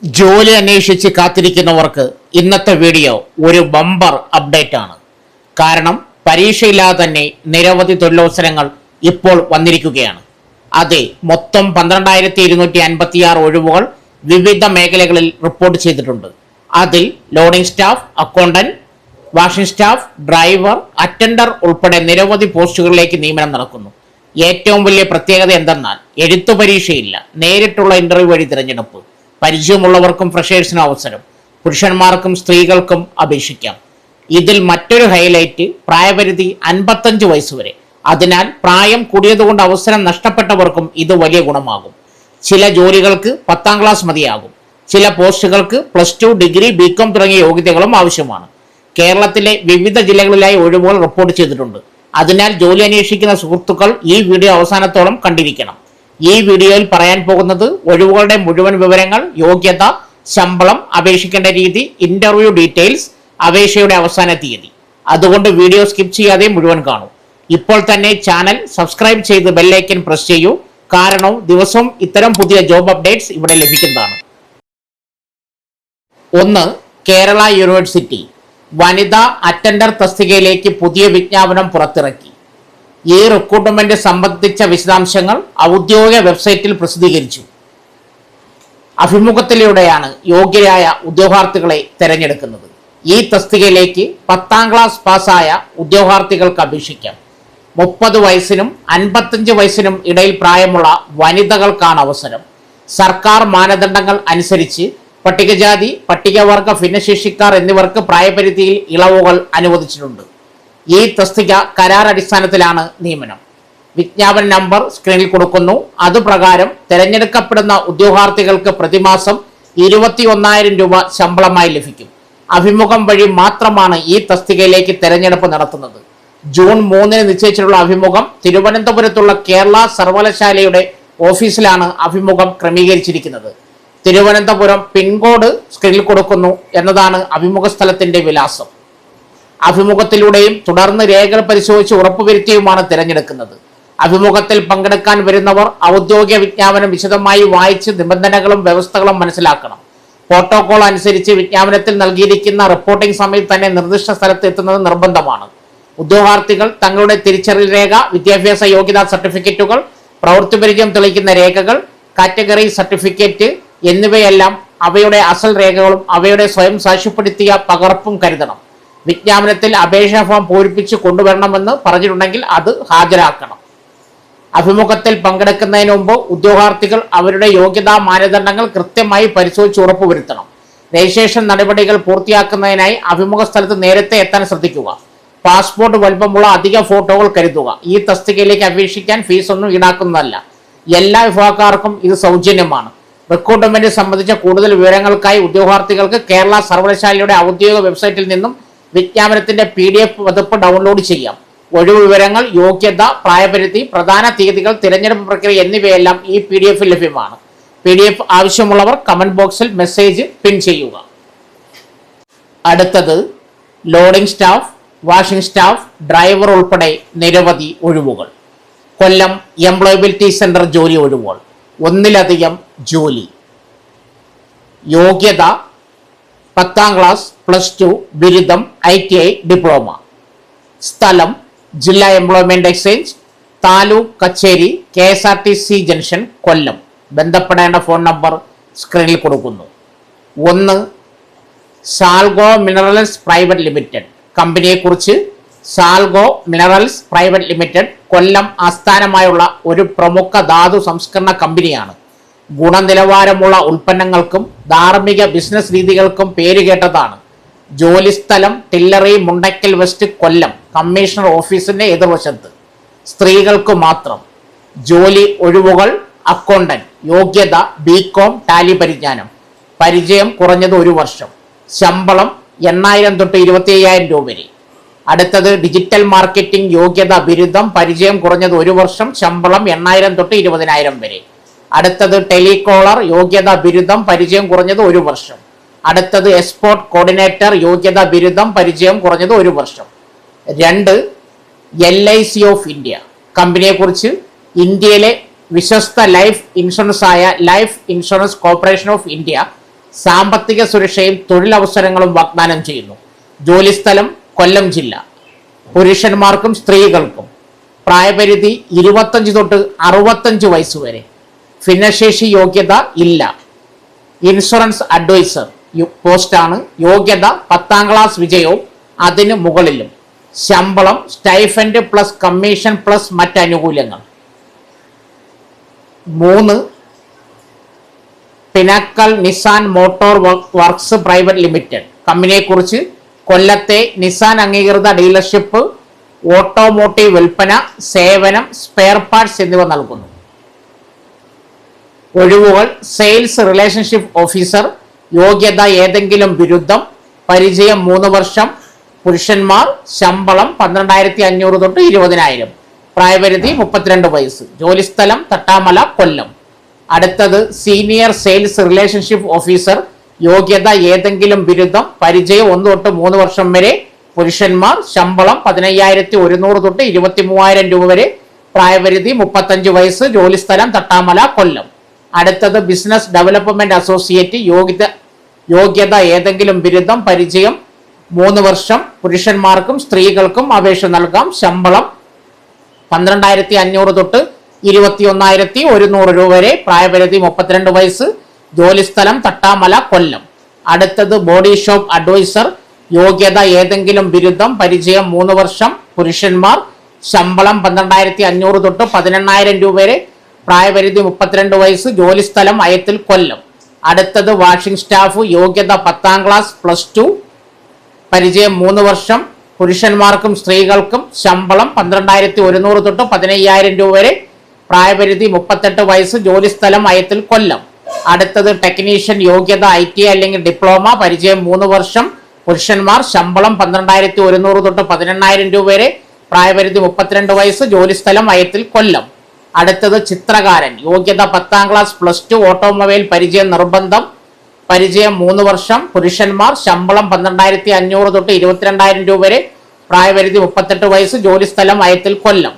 ജോലി അന്വേഷിച്ച് കാത്തിരിക്കുന്നവർക്ക് ഇന്നത്തെ വീഡിയോ ഒരു ബമ്പർ അപ്ഡേറ്റ് ആണ്. കാരണം പരീക്ഷയില്ലാതെ തന്നെ നിരവധി തൊഴിലവസരങ്ങൾ ഇപ്പോൾ വന്നിരിക്കുകയാണ്. അതെ, മൊത്തം 12,256 ഒഴിവുകൾ വിവിധ മേഖലകളിൽ റിപ്പോർട്ട് ചെയ്തിട്ടുണ്ട്. അതിൽ loading staff, accountant, washing staff, driver, attender ഉൾപ്പെടെ നിരവധി പോസ്റ്റുകളിലേക്ക് നിയമനം നടക്കുന്നു. ഏറ്റവും വലിയ പ്രത്യേകത എന്തെന്നാൽ എഴുത്തു പരീക്ഷയില്ല, നേരിട്ടുള്ള ഇന്റർവ്യൂ വഴി തിരഞ്ഞെടുപ്പ്. പരിചയമുള്ളവർക്കും ഫ്രഷേഴ്സിനും അവസരം, പുരുഷന്മാർക്കും സ്ത്രീകൾക്കും അപേക്ഷിക്കാം. ഇതിൽ മറ്റൊരു ഹൈലൈറ്റ്, പ്രായപരിധി 55 വയസ്സ് വരെ. അതിനാൽ പ്രായം കൂടിയതുകൊണ്ട് അവസരം നഷ്ടപ്പെട്ടവർക്കും ഇത് വലിയ ഗുണമാകും. ചില ജോലികൾക്ക് 10ാം ക്ലാസ് മതിയാകും. ചില പോസ്റ്റുകൾക്ക് +2, ഡിഗ്രി, ബികോം തുടങ്ങിയ യോഗ്യതകളും ആവശ്യമാണ്. കേരളത്തിലെ വിവിധ ജില്ലകളിലായി ഒഴിവുകൾ റിപ്പോർട്ട് ചെയ്തിട്ടുണ്ട്. അതിനാൽ ജോലി അന്വേഷിക്കുന്ന സുഹൃത്തുക്കൾ ഈ വീഡിയോ അവസാനത്തോളം കണ്ടിരിക്കണം. ഈ വീഡിയോയിൽ പറയാൻ പോകുന്നത് ഒഴിവുകളുടെ മുഴുവൻ വിവരങ്ങൾ, യോഗ്യത, ശമ്പളം, അപേക്ഷിക്കേണ്ട രീതി, ഇന്റർവ്യൂ ഡീറ്റെയിൽസ്, അപേക്ഷയുടെ അവസാന തീയതി. അതുകൊണ്ട് വീഡിയോ സ്കിപ്പ് ചെയ്യാതെ മുഴുവൻ കാണൂ. ഇപ്പോൾ തന്നെ ചാനൽ സബ്സ്ക്രൈബ് ചെയ്ത് ബെല്ലൈക്കൻ പ്രസ് ചെയ്യൂ. കാരണം ദിവസവും ഇത്തരം പുതിയ ജോബ് അപ്ഡേറ്റ്സ് ഇവിടെ ലഭിക്കുന്നതാണ്. 1. കേരള യൂണിവേഴ്സിറ്റി വനിതാ അറ്റൻഡർ തസ്തികയിലേക്ക് പുതിയ വിജ്ഞാപനം പുറത്തിറക്കി. ഈ റിക്രൂട്ട്മെന്റ് സംബന്ധിച്ച വിശദാംശങ്ങൾ ഔദ്യോഗിക വെബ്സൈറ്റിൽ പ്രസിദ്ധീകരിച്ചു. അഭിമുഖത്തിലൂടെയാണ് യോഗ്യരായ ഉദ്യോഗാർത്ഥികളെ തെരഞ്ഞെടുക്കുന്നത്. ഈ തസ്തികയിലേക്ക് 10ാം ക്ലാസ് പാസ്സായ ഉദ്യോഗാർത്ഥികൾക്ക് അപേക്ഷിക്കാം. 30 വയസ്സിനും 55 വയസ്സിനും ഇടയിൽ പ്രായമുള്ള വനിതകൾക്കാണ് അവസരം. സർക്കാർ മാനദണ്ഡങ്ങൾ അനുസരിച്ച് പട്ടികജാതി, പട്ടികവർഗ, ഭിന്നശേഷിക്കാർ എന്നിവർക്ക് പ്രായപരിധിയിൽ ഇളവുകൾ അനുവദിച്ചിട്ടുണ്ട്. ഈ തസ്തിക കരാർ അടിസ്ഥാനത്തിലാണ് നിയമനം. വിജ്ഞാപന നമ്പർ സ്ക്രീനിൽ കൊടുക്കുന്നു. അതുപ്രകാരം തിരഞ്ഞെടുക്കപ്പെടുന്ന ഉദ്യോഗാർത്ഥികൾക്ക് പ്രതിമാസം 21,000 രൂപ ശമ്പളമായി ലഭിക്കും. അഭിമുഖം വഴി മാത്രമാണ് ഈ തസ്തികയിലേക്ക് തെരഞ്ഞെടുപ്പ് നടത്തുന്നത്. ജൂൺ 3 നിശ്ചയിച്ചിട്ടുള്ള അഭിമുഖം തിരുവനന്തപുരത്തുള്ള കേരള സർവകലാശാലയുടെ ഓഫീസിലാണ് അഭിമുഖം ക്രമീകരിച്ചിരിക്കുന്നത്. തിരുവനന്തപുരം പിൻകോഡ് സ്ക്രീനിൽ കൊടുക്കുന്നു എന്നതാണ് അഭിമുഖ സ്ഥലത്തിന്റെ വിലാസം. അഭിമുഖത്തിലൂടെയും തുടർന്ന് രേഖകൾ പരിശോധിച്ച് ഉറപ്പുവരുത്തിയുമാണ് തിരഞ്ഞെടുക്കുന്നത്. അഭിമുഖത്തിൽ പങ്കെടുക്കാൻ വരുന്നവർ ഔദ്യോഗിക വിജ്ഞാപനം വിശദമായി വായിച്ച് നിബന്ധനകളും വ്യവസ്ഥകളും മനസ്സിലാക്കണം. പ്രോട്ടോകോൾ അനുസരിച്ച് വിജ്ഞാപനത്തിൽ നൽകിയിരിക്കുന്ന റിപ്പോർട്ടിംഗ് സമയത്ത് തന്നെ നിർദ്ദിഷ്ട സ്ഥലത്ത് എത്തുന്നത് നിർബന്ധമാണ്. ഉദ്യോഗാർത്ഥികൾ തങ്ങളുടെ തിരിച്ചറിയൽ രേഖ, വിദ്യാഭ്യാസ യോഗ്യതാ സർട്ടിഫിക്കറ്റുകൾ, പ്രവൃത്തി പരിചയം തെളിയിക്കുന്ന രേഖകൾ, കാറ്റഗറി സർട്ടിഫിക്കറ്റ് എന്നിവയെല്ലാം അവയുടെ അസൽ രേഖകളും അവയുടെ സ്വയം സാക്ഷ്യപ്പെടുത്തിയ പകർപ്പും കരുതണം. വിജ്ഞാപനത്തിൽ അപേക്ഷാ ഫോം പൂരിപ്പിച്ച് കൊണ്ടുവരണമെന്ന് പറഞ്ഞിട്ടുണ്ടെങ്കിൽ അത് ഹാജരാക്കണം. അഭിമുഖത്തിൽ പങ്കെടുക്കുന്നതിന് മുമ്പ് ഉദ്യോഗാർത്ഥികൾ അവരുടെ യോഗ്യതാ മാനദണ്ഡങ്ങൾ കൃത്യമായി പരിശോധിച്ച് ഉറപ്പുവരുത്തണം. രജിസ്ട്രേഷൻ നടപടികൾ പൂർത്തിയാക്കുന്നതിനായി അഭിമുഖ സ്ഥലത്ത് നേരത്തെ എത്താൻ ശ്രദ്ധിക്കുക. പാസ്പോർട്ട് വലുപ്പമുള്ള അധിക ഫോട്ടോകൾ കരുതുക. ഈ തസ്തികയിലേക്ക് അപേക്ഷിക്കാൻ ഫീസ് ഒന്നും ഈടാക്കുന്നതല്ല. എല്ലാ വിഭാഗക്കാർക്കും ഇത് സൗജന്യമാണ്. റിക്രൂട്ട്മെന്റ് സംബന്ധിച്ച കൂടുതൽ വിവരങ്ങൾക്കായി ഉദ്യോഗാർത്ഥികൾക്ക് കേരള സർവകലാശാലയുടെ ഔദ്യോഗിക വെബ്സൈറ്റിൽ നിന്നും വിജ്ഞാപനത്തിന്റെ PDF പതിപ്പ് ഡൗൺലോഡ് ചെയ്യാം. ഒഴിവ് വിവരങ്ങൾ, യോഗ്യത, പ്രായപരിധി, പ്രധാന തീയതികൾ, തിരഞ്ഞെടുപ്പ് പ്രക്രിയ എന്നിവയെല്ലാം ഈ PDF ലഭ്യമാണ്. PDF ആവശ്യമുള്ളവർ കമന്റ് ബോക്സിൽ മെസ്സേജ് പിൻ ചെയ്യുക. അടുത്തത് loading staff, washing staff, driver ഉൾപ്പെടെ നിരവധി ഒഴിവുകൾ. കൊല്ലം എംപ്ലോയബിലിറ്റി സെന്റർ ജോലി ഒഴിവുകൾ. ഒന്നിലധികം ജോലി. യോഗ്യത 10ാം ക്ലാസ്, +2, ബിരുദം, ITI, ഡിപ്ലോമ. സ്ഥലം ജില്ലാ എംപ്ലോയ്മെന്റ് എക്സ്ചേഞ്ച്, താലൂക്ക് കച്ചേരി, KSRTC ജംഗ്ഷൻ, കൊല്ലം. ബന്ധപ്പെടേണ്ട ഫോൺ നമ്പർ സ്ക്രീനിൽ കൊടുക്കുന്നു. 1. Salgo minerals private limited. കമ്പനിയെക്കുറിച്ച്, Salgo minerals private limited Kollam ആസ്ഥാനമായുള്ള ഒരു പ്രമുഖ ധാതു സംസ്കരണ കമ്പനിയാണ്. ഗുണനിലവാരമുള്ള ഉൽപ്പന്നങ്ങൾക്കും ധാർമ്മിക ബിസിനസ് രീതികൾക്കും പേരുകേട്ടതാണ്. ജോലിസ്ഥലം ടില്ലറി, മുണ്ടക്കൽ വെസ്റ്റ്, കൊല്ലം. കമ്മീഷണർ ഓഫീസിന്റെ എതിർവശത്ത്. സ്ത്രീകൾക്ക് മാത്രം. ജോലി ഒഴിവുകൾ: അക്കൗണ്ടന്റ്. യോഗ്യത ബികോം, ടാലി പരിജ്ഞാനം. പരിചയം കുറഞ്ഞത് 1 വർഷം. ശമ്പളം 8,000 തൊട്ട് 25,000 രൂപ വരെ. അടുത്തത് ഡിജിറ്റൽ മാർക്കറ്റിംഗ്. യോഗ്യത ബിരുദം, പരിചയം കുറഞ്ഞത് 1 വർഷം. ശമ്പളം 8,000 തൊട്ട് 20,000 വരെ. അടുത്തത് ടെലികോളർ. യോഗ്യത ബിരുദം, പരിചയം കുറഞ്ഞത് 1 വർഷം. അടുത്തത് എക്സ്പോർട്ട് കോർഡിനേറ്റർ. യോഗ്യത ബിരുദം, പരിചയം കുറഞ്ഞത് 1 വർഷം. 2. LIC of India. കമ്പനിയെക്കുറിച്ച്, ഇന്ത്യയിലെ വിശ്വസ്ത ലൈഫ് ഇൻഷുറൻസ് ആയ life insurance corporation of India സാമ്പത്തിക സുരക്ഷയും തൊഴിലവസരങ്ങളും വാഗ്ദാനം ചെയ്യുന്നു. ജോലിസ്ഥലം കൊല്ലം ജില്ല. പുരുഷന്മാർക്കും സ്ത്രീകൾക്കും. പ്രായപരിധി 25 തൊട്ട് 65 വയസ്സ് വരെ. ഭിന്നശേഷി യോഗ്യത ഇല്ല. ഇൻഷുറൻസ് അഡ്വൈസർ പോസ്റ്റാണ്. യോഗ്യത 10ാം ക്ലാസ് വിജയവും അതിന് മുകളിലും. ശമ്പളം സ്റ്റൈഫൻഡ് പ്ലസ് കമ്മീഷൻ പ്ലസ് മറ്റാനുകൂല്യങ്ങൾ. 3. Pinnacle Nissan motor works private limited കമ്പനിയെക്കുറിച്ച് കൊല്ലത്തെ നിസാൻ അംഗീകൃത ഡീലർഷിപ്പ്, ഓട്ടോമോട്ടീവ് വിൽപ്പന, സേവനം, സ്പെയർ പാർട്സ് എന്നിവ നൽകുന്നു. ഒഴിവുകൾ സെയിൽസ് റിലേഷൻഷിപ്പ് ഓഫീസർ. യോഗ്യത ഏതെങ്കിലും ബിരുദം. പരിചയം 3 വർഷം. പുരുഷന്മാർ. ശമ്പളം 12,500 തൊട്ട് 20,000. പ്രായപരിധി 32 വയസ്സ്. ജോലിസ്ഥലം തട്ടാമല കൊല്ലം. അടുത്തത് സീനിയർ സെയിൽസ് റിലേഷൻഷിപ്പ് ഓഫീസർ. യോഗ്യത ഏതെങ്കിലും ബിരുദം. പരിചയം 1 തൊട്ട് 3 വർഷം വരെ. പുരുഷന്മാർ. ശമ്പളം 15,100 തൊട്ട് 23,000 രൂപ വരെ. പ്രായപരിധി 35 വയസ്സ്. ജോലിസ്ഥലം തട്ടാമല കൊല്ലം. അടുത്തത് ബിസിനസ് ഡെവലപ്മെന്റ് അസോസിയേറ്റ്. യോഗ്യത ഏതെങ്കിലും ബിരുദം. പരിചയം 3 വർഷം. പുരുഷന്മാർക്കും സ്ത്രീകൾക്കും അപേക്ഷ നൽകാം. ശമ്പളം 12,500 തൊട്ട് 21,100 രൂപ വരെ. പ്രായപരിധി 32 വയസ്സ്. ജോലിസ്ഥലം തട്ടാമല കൊല്ലം. അടുത്തത് ബോഡി ഷോപ്പ് അഡ്വൈസർ. യോഗ്യത ഏതെങ്കിലും ബിരുദം. പരിചയം 3 വർഷം. പുരുഷന്മാർ. ശമ്പളം 12,500 തൊട്ട് 18,000 രൂപ വരെ. പ്രായപരിധി 32 വയസ്സ്. ജോലിസ്ഥലം അയത്തിൽ കൊല്ലം. അടുത്തത് വാഷിംഗ് സ്റ്റാഫ്. യോഗ്യത 10ാം ക്ലാസ് +2. പരിചയം 3 വർഷം. പുരുഷന്മാർക്കും സ്ത്രീകൾക്കും. ശമ്പളം 12,100 തൊട്ട് 15,000 രൂപ വരെ. പ്രായപരിധി 38 വയസ്സ്. ജോലിസ്ഥലം അയത്തിൽ കൊല്ലം. അടുത്തത് ടെക്നീഷ്യൻ. യോഗ്യത ITI അല്ലെങ്കിൽ ഡിപ്ലോമ. പരിചയം 3 വർഷം. പുരുഷന്മാർ. ശമ്പളം 12,100 തൊട്ട് 18,000 രൂപ വരെ. പ്രായപരിധി 32 വയസ്സ്. ജോലിസ്ഥലം അയത്തിൽ കൊല്ലം. അടുത്തത് ചിത്രകാരൻ. യോഗ്യത 10ാം ക്ലാസ് +2. ഓട്ടോമൊബൈൽ പരിചയം നിർബന്ധം. പരിചയം 3 വർഷം. പുരുഷന്മാർ. ശമ്പളം 12,500 തൊട്ട് 22,000 രൂപ വരെ. പ്രായപരിധി 38 വയസ്സ്. ജോലിസ്ഥലം അയത്തിൽ Kollam.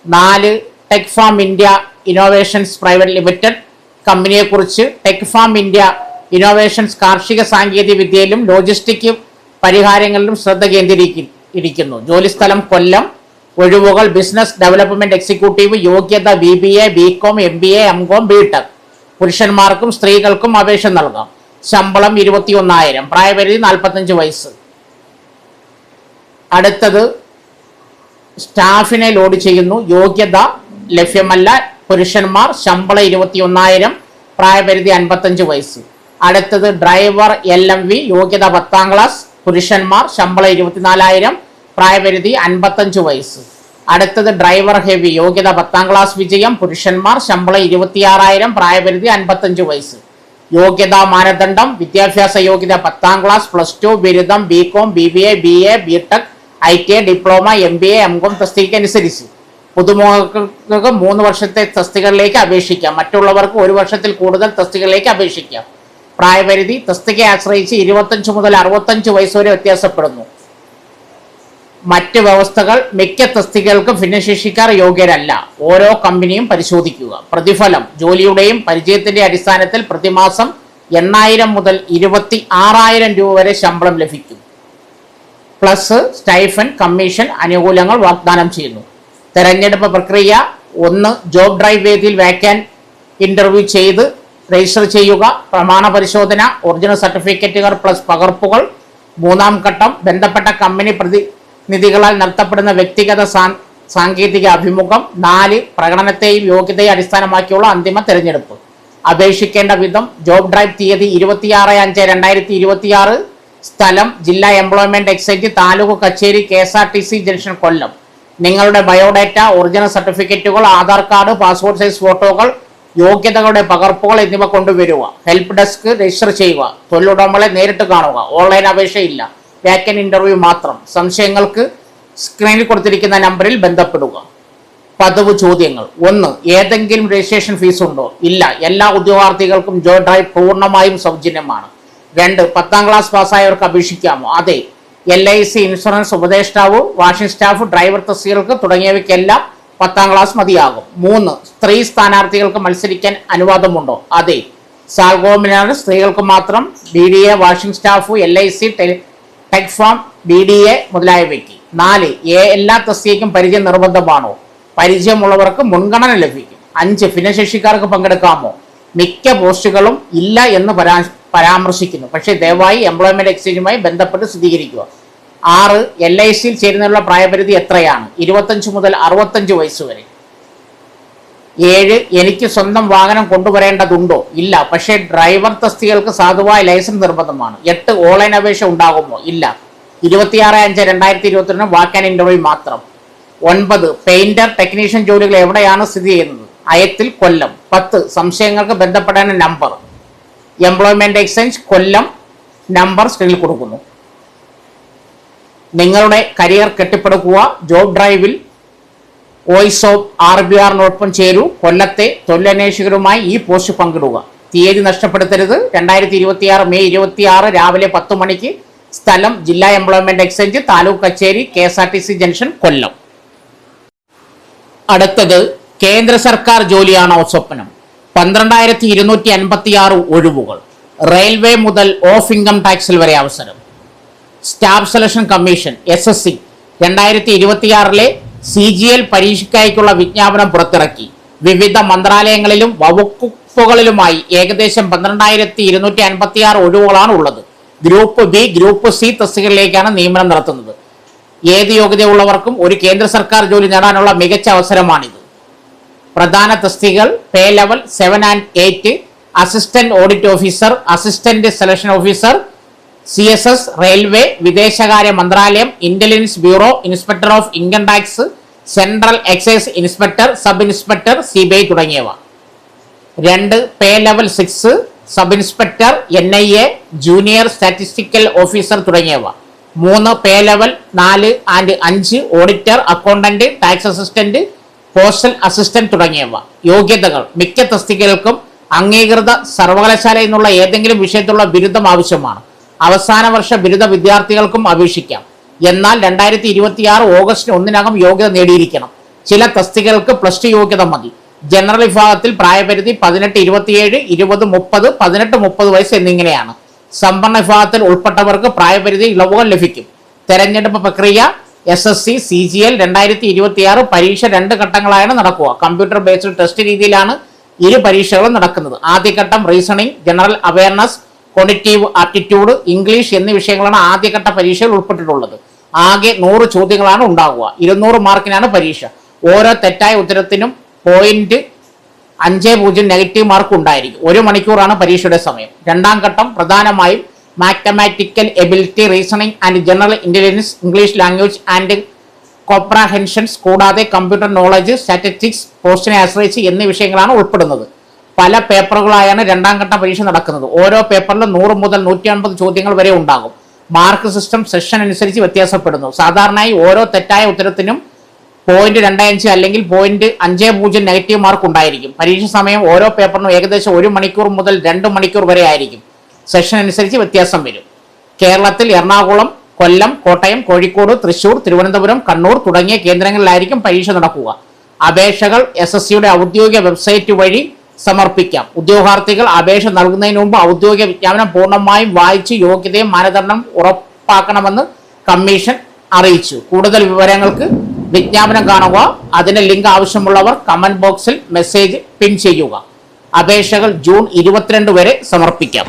4. Tech farm India innovations private limited കമ്പനിയെക്കുറിച്ച്. ടെക് ഫാം ഇന്ത്യ ഇന്നോവേഷൻസ് കാർഷിക സാങ്കേതിക വിദ്യയിലും ലോജിസ്റ്റിക് പരിഹാരങ്ങളിലും ശ്രദ്ധ കേന്ദ്രീകരിക്കുന്നു. ജോലിസ്ഥലം കൊല്ലം. ഒഴിവുകൾ ബിസിനസ് ഡെവലപ്മെന്റ് എക്സിക്യൂട്ടീവ്. യോഗ്യത BBA, BCom, MBA, MCom, BTech. പുരുഷന്മാർക്കും സ്ത്രീകൾക്കും അപേക്ഷ നൽകാം. ശമ്പളം 21,000. പ്രായപരിധി 45 വയസ്സ്. അടുത്തത് സ്റ്റാഫിനെ ലോഡ് ചെയ്യുന്നു. യോഗ്യത ലഭ്യമല്ല. പുരുഷന്മാർ. ശമ്പളം 21,000. പ്രായപരിധി 55 വയസ്സ്. അടുത്തത് ഡ്രൈവർ LMV. യോഗ്യത 10ാം ക്ലാസ്. പുരുഷന്മാർ. ശമ്പളം 24,000. പ്രായപരിധി 55 വയസ്സ്. അടുത്തത് ഡ്രൈവർ ഹെവി. യോഗ്യത 10ാം ക്ലാസ് വിജയം. പുരുഷന്മാർ. ശമ്പളം 26,000. പ്രായപരിധി 55 വയസ്സ്. യോഗ്യതാ മാനദണ്ഡം. വിദ്യാഭ്യാസ യോഗ്യത 10ാം ക്ലാസ് +2. ബിരുദം BCom, BBA, BA, BTech, ITI, diploma, MBA, MCom തസ്തികയ്ക്ക് അനുസരിച്ച്. പുതുമുഖങ്ങൾക്ക് 3 വർഷത്തെ തസ്തികകളിലേക്ക് അപേക്ഷിക്കാം. മറ്റുള്ളവർക്ക് 1 വർഷത്തിൽ കൂടുതൽ തസ്തികകളിലേക്ക് അപേക്ഷിക്കാം. പ്രായപരിധി തസ്തികയെ ആശ്രയിച്ച് 25 മുതൽ 65 വയസ്സ് വരെ വ്യത്യാസപ്പെടുന്നു. മറ്റ് വ്യവസ്ഥകൾ. മിക്ക തസ്തികകൾക്കും ഭിന്നശേഷിക്കാർ യോഗ്യരല്ല. ഓരോ കമ്പനിയും പരിശോധിക്കുക. പ്രതിഫലം. ജോലിയുടെയും പരിചയത്തിന്റെ അടിസ്ഥാനത്തിൽ പ്രതിമാസം 8,000 മുതൽ 26,000 രൂപ വരെ ശമ്പളം ലഭിക്കും. പ്ലസ് സ്റ്റൈഫൻ, കമ്മീഷൻ, ആനുകൂല്യങ്ങൾ വാഗ്ദാനം ചെയ്യുന്നു. തെരഞ്ഞെടുപ്പ് പ്രക്രിയ. 1. ജോബ് ഡ്രൈവ് വേദിയിൽ വേക്കൻറ്റ് ഇന്റർവ്യൂ ചെയ്ത് രജിസ്റ്റർ ചെയ്യുക. പ്രമാണ പരിശോധന. ഒറിജിനൽ സർട്ടിഫിക്കറ്റുകൾ പ്ലസ് പകർപ്പുകൾ. 3ാം ഘട്ടം. ബന്ധപ്പെട്ട കമ്പനി പ്രതിനിധികളാൽ നടത്തപ്പെടുന്ന വ്യക്തിഗത സാങ്കേതിക അഭിമുഖം. 4. പ്രകടനത്തെയും യോഗ്യതയെ അടിസ്ഥാനമാക്കിയുള്ള അന്തിമ തെരഞ്ഞെടുപ്പ്. അപേക്ഷിക്കേണ്ട വിധം. ജോബ് ഡ്രൈവ് തീയതി 26/5/2026. സ്ഥലം ജില്ലാ എംപ്ലോയ്മെന്റ് എക്സൈറ്റ്, താലൂക്ക് കച്ചേരി, KSRTC ജംഗ്ഷൻ കൊല്ലം. നിങ്ങളുടെ ബയോഡാറ്റ, ഒറിജിനൽ സർട്ടിഫിക്കറ്റുകൾ, ആധാർ കാർഡ്, പാസ്പോർട്ട് സൈസ് ഫോട്ടോകൾ, യോഗ്യതകളുടെ പകർപ്പുകൾ എന്നിവ കൊണ്ടുവരിക. ഹെൽപ്പ് ഡെസ്ക് രജിസ്റ്റർ ചെയ്യുക. തൊഴിലുടമകളെ നേരിട്ട് കാണുക. ഓൺലൈൻ അപേക്ഷയില്ല. വേക്കൻറ്റ് ഇന്റർവ്യൂ മാത്രം. സംശയങ്ങൾക്ക് സ്ക്രീനിൽ കൊടുത്തിരിക്കുന്ന നമ്പറിൽ ബന്ധപ്പെടുക. പതിവ് ചോദ്യങ്ങൾ. 1. ഏതെങ്കിലും രജിസ്ട്രേഷൻ ഫീസ് ഉണ്ടോ? ഇല്ല. എല്ലാ ഉദ്യോഗാർത്ഥികൾക്കും ജോബ് ഡ്രൈവ് പൂർണ്ണമായും സൗജന്യമാണ്. 2. 10ാം ക്ലാസ് പാസ്സായവർക്ക് അപേക്ഷിക്കാമോ? അതെ. LIC ഇൻഷുറൻസ് ഉപദേഷ്ടാവ്, വാഷിംഗ് സ്റ്റാഫ്, ഡ്രൈവർ തസ്തികൾക്ക് തുടങ്ങിയവയ്ക്കെല്ലാം 10ാം ക്ലാസ് മതിയാകും. 3. സ്ത്രീ സ്ഥാനാർത്ഥികൾക്ക് മത്സരിക്കാൻ അനുവാദമുണ്ടോ? അതെ. സാൽഗോമിനാണ് സ്ത്രീകൾക്ക് മാത്രം. BDA washing staff, LIC, tech farm, BDA മുതലായവയ്ക്ക്. 4 എല്ലാ തസ്തികയ്ക്കും പരിചയം നിർബന്ധമാണോ? പരിചയമുള്ളവർക്ക് മുൻഗണന ലഭിക്കും. 5 ഭിന്നശേഷിക്കാർക്ക് പങ്കെടുക്കാമോ? മിക്ക പോസ്റ്റുകളും ഇല്ല എന്ന് പരാമർശിക്കുന്നു. പക്ഷേ ദയവായി എംപ്ലോയ്മെന്റ് എക്സ്ചേഞ്ചുമായി ബന്ധപ്പെട്ട് സ്ഥിരീകരിക്കുക. 6 LICയിൽ ചേരുന്നതിനുള്ള പ്രായപരിധി എത്രയാണ്? 25 മുതൽ 65 വയസ്സ് വരെ. 7 എനിക്ക് സ്വന്തം വാഹനം കൊണ്ടുവരേണ്ടതുണ്ടോ? ഇല്ല, പക്ഷേ ഡ്രൈവർ തസ്തികൾക്ക് സാധുവായ ലൈസൻസ് നിർബന്ധമാണ്. 8 ഓൺലൈൻ അപേക്ഷ ഉണ്ടാകുമോ? ഇല്ല. 26/5/2022 വാക്ക് ആൻഡ് ഇന്റർവ്യൂ മാത്രം. 9 പെയിന്റർ ടെക്നീഷ്യൻ ജോലികൾ എവിടെയാണ് സ്ഥിതി ചെയ്യുന്നത്? അയത്തിൽ, കൊല്ലം. 10 സംശയങ്ങൾക്ക് ബന്ധപ്പെടേണ്ട നമ്പർ. എംപ്ലോയ്മെന്റ് എക്സ്ചേഞ്ച് കൊല്ലം നമ്പർ സ്ക്രീനിൽ കൊടുക്കുന്നു. നിങ്ങളുടെ കരിയർ കെട്ടിപ്പടുക്കുക. ജോബ് ഡ്രൈവിൽ വോയിസ് ഓഫ് RBRനോടൊപ്പം ചേരൂ. കൊല്ലത്തെ തൊഴിലന്വേഷകരുമായി ഈ പോസ്റ്റ് പങ്കിടുക. തീയതി നഷ്ടപ്പെടുത്തരുത്. 2026 മെയ് 26 രാവിലെ 10 മണിക്ക്. സ്ഥലം ജില്ലാ എംപ്ലോയ്മെന്റ് എക്സ്ചേഞ്ച്, താലൂക്ക് കച്ചേരി, KSRTC ജംഗ്ഷൻ, കൊല്ലം. അടുത്തത് കേന്ദ്ര സർക്കാർ ജോലിയാണോ സ്വപ്നം? 12,256 ഒഴിവുകൾ. റെയിൽവേ മുതൽ ഓഫ് ഇൻകം ടാക്സിൽ വരെ അവസരം. Staff selection commission SSC 2026 CGL പരീക്ഷയ്ക്കായുള്ള വിജ്ഞാപനം പുറത്തിറക്കി. വിവിധ മന്ത്രാലയങ്ങളിലും വകുപ്പുകളിലുമായി ഏകദേശം 12,256 ഒഴിവുകളാണ് ഉള്ളത്. ഗ്രൂപ്പ് B, ഗ്രൂപ്പ് C തസ്തികകളിലേക്കാണ് നിയമനം നടത്തുന്നത്. ഏത് യോഗ്യതയുള്ളവർക്കും ഒരു കേന്ദ്ര സർക്കാർ ജോലി നേടാനുള്ള മികച്ച അവസരമാണിത്. പ്രധാന തസ്തികകൾ pay level 7 and 8, assistant audit officer, assistant selection officer, CSS, railway, വിദേശകാര്യ മന്ത്രാലയം, intelligence bureau, inspector of income tax, central excise inspector, sub inspector, CBI തുടങ്ങിയവ. 2 pay level 6, sub inspector, NIA, junior statistical officer തുടങ്ങിയവ. 3 pay level 4 and 5, auditor, accountant, tax assistant, postal assistant തുടങ്ങിയവ. യോഗ്യതകൾ മിക്ക തസ്തികകൾക്കും അംഗീകൃത സർവകലാശാലയിൽ നിന്നുള്ള ഏതെങ്കിലും വിഷയത്തിലുള്ള ബിരുദം ആവശ്യമാണ്. അവസാന വർഷ ബിരുദ വിദ്യാർത്ഥികൾക്കും അപേക്ഷിക്കാം. എന്നാൽ 2026 ഓഗസ്റ്റ് 1 യോഗ്യത നേടിയിരിക്കണം. ചില തസ്തികകൾക്ക് +2 യോഗ്യത മതി. ജനറൽ വിഭാഗത്തിൽ പ്രായപരിധി 18, 27, 20, 30, 18, 30 വയസ്സ് എന്നിങ്ങനെയാണ്. സമ്പന്ന വിഭാഗത്തിൽ ഉൾപ്പെട്ടവർക്ക് പ്രായപരിധി ഇളവുകൾ ലഭിക്കും. തെരഞ്ഞെടുപ്പ് പ്രക്രിയ SSC CGL 2026 പരീക്ഷ 2 ഘട്ടങ്ങളായാണ് നടക്കുക. കമ്പ്യൂട്ടർ ബേസ്ഡ് ടെസ്റ്റ് രീതിയിലാണ് ഇരു പരീക്ഷകളും നടക്കുന്നത്. ആദ്യഘട്ടം reasoning, general awareness, cognitive aptitude, English എന്നീ വിഷയങ്ങളാണ് ആദ്യഘട്ട പരീക്ഷയിൽ ഉൾപ്പെട്ടിട്ടുള്ളത്. ആകെ 100 ചോദ്യങ്ങളാണ് ഉണ്ടാകുക. 200 മാർക്കിനാണ് പരീക്ഷ. ഓരോ തെറ്റായ ഉത്തരത്തിനും 0.50 നെഗറ്റീവ് മാർക്ക് ഉണ്ടായിരിക്കും. 1 മണിക്കൂറാണ് പരീക്ഷയുടെ സമയം. രണ്ടാം ഘട്ടം പ്രധാനമായും mathematical ability, reasoning and general intelligence, English language and comprehensions കൂടാതെ കമ്പ്യൂട്ടർ നോളജ്, സ്റ്റാറ്റിസ്റ്റിക്സ്, പോസ്റ്റിനെ ആശ്രയിച്ച് എന്നീ വിഷയങ്ങളാണ് ഉൾപ്പെടുന്നത്. പല പേപ്പറുകളായാണ് രണ്ടാം ഘട്ട പരീക്ഷ നടക്കുന്നത്. ഓരോ പേപ്പറിലും 100 മുതൽ 150 ചോദ്യങ്ങൾ വരെ ഉണ്ടാകും. മാർക്ക് സിസ്റ്റം സെഷൻ അനുസരിച്ച് വ്യത്യാസപ്പെടുന്നു. സാധാരണയായി ഓരോ തെറ്റായ ഉത്തരത്തിനും 0.25 അല്ലെങ്കിൽ 0.50 നെഗറ്റീവ് മാർക്ക് ഉണ്ടായിരിക്കും. പരീക്ഷ സമയം ഓരോ പേപ്പറിനും ഏകദേശം 1 മണിക്കൂർ മുതൽ 2 മണിക്കൂർ വരെ ആയിരിക്കും. സെഷൻ അനുസരിച്ച് വ്യത്യാസം വരും. കേരളത്തിൽ എറണാകുളം, കൊല്ലം, കോട്ടയം, കോഴിക്കോട്, തൃശൂർ, തിരുവനന്തപുരം, കണ്ണൂർ തുടങ്ങിയ കേന്ദ്രങ്ങളിലായിരിക്കും പരീക്ഷ നടക്കുക. അപേക്ഷകൾ SSCയുടെ ഔദ്യോഗിക വെബ്സൈറ്റ് വഴി സമർപ്പിക്കാം. ഉദ്യോഗാർത്ഥികൾ അപേക്ഷ നൽകുന്നതിന് മുമ്പ് ഔദ്യോഗിക വിജ്ഞാപനം പൂർണ്ണമായും വായിച്ച് യോഗ്യതയും മാനദണ്ഡം ഉറപ്പാക്കണമെന്ന് കമ്മീഷൻ അറിയിച്ചു. കൂടുതൽ വിവരങ്ങൾക്ക് വിജ്ഞാപനം കാണുക. അതിന് ലിങ്ക് ആവശ്യമുള്ളവർ കമന്റ് ബോക്സിൽ മെസ്സേജ് പിൻ ചെയ്യുക. അപേക്ഷകൾ ജൂൺ 22 വരെ സമർപ്പിക്കാം.